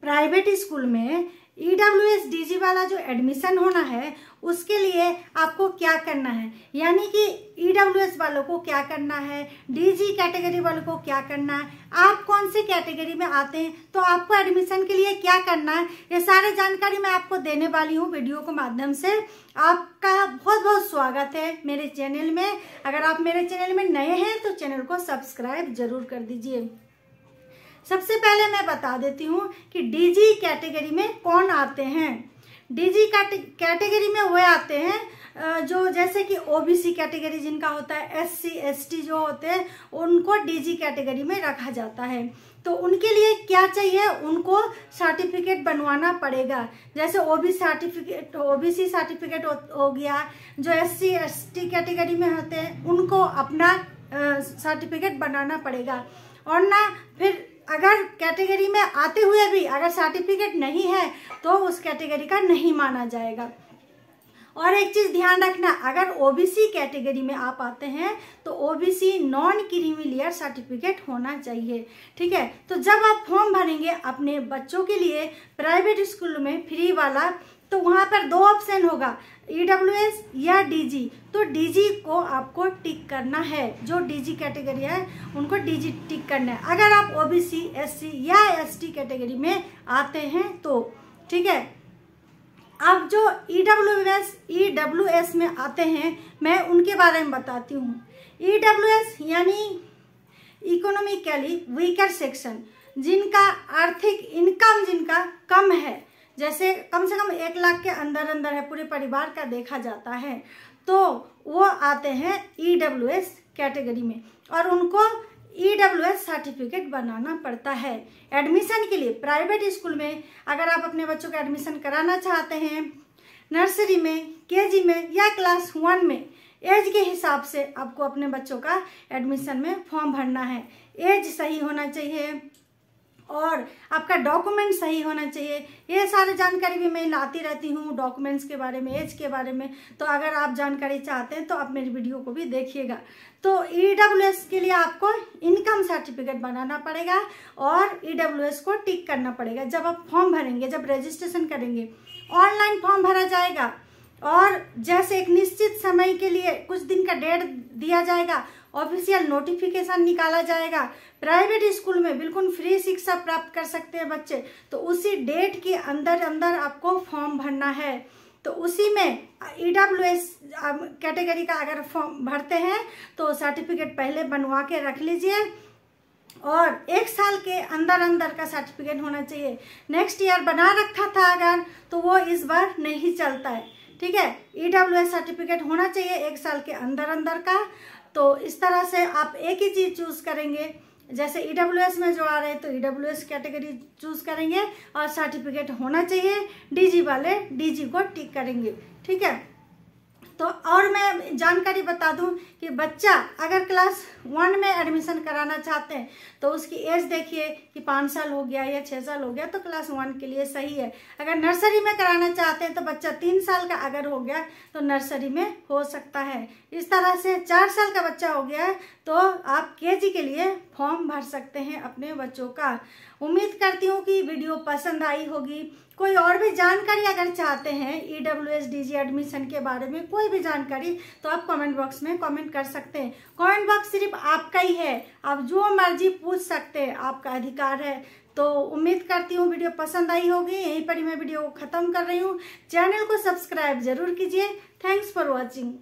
Private school में EWS DG वाला जो एडमिशन होना है उसके लिए आपको क्या करना है, यानी कि EWS वालों को क्या करना है, DG कैटेगरी वालों को क्या करना है, आप कौन सी कैटेगरी में आते हैं तो आपको एडमिशन के लिए क्या करना है, ये सारी जानकारी मैं आपको देने वाली हूँ वीडियो के माध्यम से। आपका बहुत बहुत स्वागत है मेरे चैनल में। अगर आप मेरे चैनल में नए हैं तो चैनल को सब्सक्राइब जरूर कर दीजिए। सबसे पहले मैं बता देती हूँ कि डीजी कैटेगरी में कौन आते हैं। डीजी कैटेगरी में वो आते हैं जो जैसे कि ओबीसी कैटेगरी जिनका होता है, SC ST जो होते हैं उनको डीजी कैटेगरी में रखा जाता है। तो उनके लिए क्या चाहिए, उनको सर्टिफिकेट बनवाना पड़ेगा। जैसे ओबीसी सर्टिफिकेट हो गया, जो SC ST कैटेगरी में होते हैं उनको अपना सर्टिफिकेट बनाना पड़ेगा। और ना फिर अगर कैटेगरी में आते हुए भी अगर सर्टिफिकेट नहीं है तो उस कैटेगरी का नहीं माना जाएगा। और एक चीज ध्यान रखना, अगर ओबीसी कैटेगरी में आप आते हैं तो OBC non creamy layer certificate होना चाहिए। ठीक है, तो जब आप फॉर्म भरेंगे अपने बच्चों के लिए प्राइवेट स्कूल में फ्री वाला, तो वहां पर दो ऑप्शन होगा, EWS या DG। तो DG को आपको टिक करना है, जो DG कैटेगरी है उनको DG टिक करना है अगर आप OBC SC या ST कैटेगरी में आते हैं तो। ठीक है, अब जो EWS में आते हैं मैं उनके बारे में बताती हूँ। EWS यानी इकोनॉमिकली वीकर सेक्शन, जिनका आर्थिक इनकम जिनका कम है, जैसे कम से कम 1 लाख के अंदर है, पूरे परिवार का देखा जाता है, तो वो आते हैं EWS कैटेगरी में और उनको EWS सर्टिफिकेट बनाना पड़ता है एडमिशन के लिए। प्राइवेट स्कूल में अगर आप अपने बच्चों का एडमिशन कराना चाहते हैं, नर्सरी में, KG में या क्लास 1 में, एज के हिसाब से आपको अपने बच्चों का एडमिशन में फॉर्म भरना है। एज सही होना चाहिए और आपका डॉक्यूमेंट सही होना चाहिए। ये सारी जानकारी भी मैं लाती रहती हूँ डॉक्यूमेंट्स के बारे में, एज के बारे में। तो अगर आप जानकारी चाहते हैं तो आप मेरी वीडियो को भी देखिएगा। तो EWS के लिए आपको इनकम सर्टिफिकेट बनाना पड़ेगा और EWS को टिक करना पड़ेगा। जब आप फॉर्म भरेंगे, जब रजिस्ट्रेशन करेंगे, ऑनलाइन फॉर्म भरा जाएगा और जैसे एक निश्चित समय के लिए कुछ दिन का डेट दिया जाएगा, ऑफिशियल नोटिफिकेशन निकाला जाएगा। प्राइवेट स्कूल में बिल्कुल फ्री शिक्षा प्राप्त कर सकते हैं बच्चे, तो उसी डेट के अंदर आपको फॉर्म भरना है। तो उसी में EWS कैटेगरी का अगर फॉर्म भरते हैं तो सर्टिफिकेट पहले बनवा के रख लीजिए और 1 साल के अंदर का सर्टिफिकेट होना चाहिए। नेक्स्ट ईयर बना रखा था अगर तो वो इस बार नहीं चलता है। ठीक है, EWS सर्टिफिकेट होना चाहिए 1 साल के अंदर का। तो इस तरह से आप एक ही चीज चूज करेंगे, जैसे EWS में जो आ रहे हैं तो EWS कैटेगरी चूज करेंगे और सर्टिफिकेट होना चाहिए। DG वाले DG को टिक करेंगे। ठीक है, तो और मैं जानकारी बता दूं कि बच्चा अगर क्लास 1 में एडमिशन कराना चाहते हैं तो उसकी एज देखिए कि 5 साल हो गया या 6 साल हो गया तो क्लास 1 के लिए सही है। अगर नर्सरी में कराना चाहते हैं तो बच्चा 3 साल का अगर हो गया तो नर्सरी में हो सकता है। इस तरह से 4 साल का बच्चा हो गया है तो आप KG के लिए फॉर्म भर सकते हैं अपने बच्चों का। उम्मीद करती हूँ कि वीडियो पसंद आई होगी। कोई और भी जानकारी अगर चाहते हैं EWS DG एडमिशन के बारे में, कोई भी जानकारी, तो आप कमेंट बॉक्स में कमेंट कर सकते हैं। कमेंट बॉक्स सिर्फ आपका ही है, आप जो मर्जी पूछ सकते हैं, आपका अधिकार है। तो उम्मीद करती हूँ वीडियो पसंद आई होगी। यहीं पर ही मैं वीडियो को खत्म कर रही हूँ। चैनल को सब्सक्राइब जरूर कीजिए। Thanks for watching.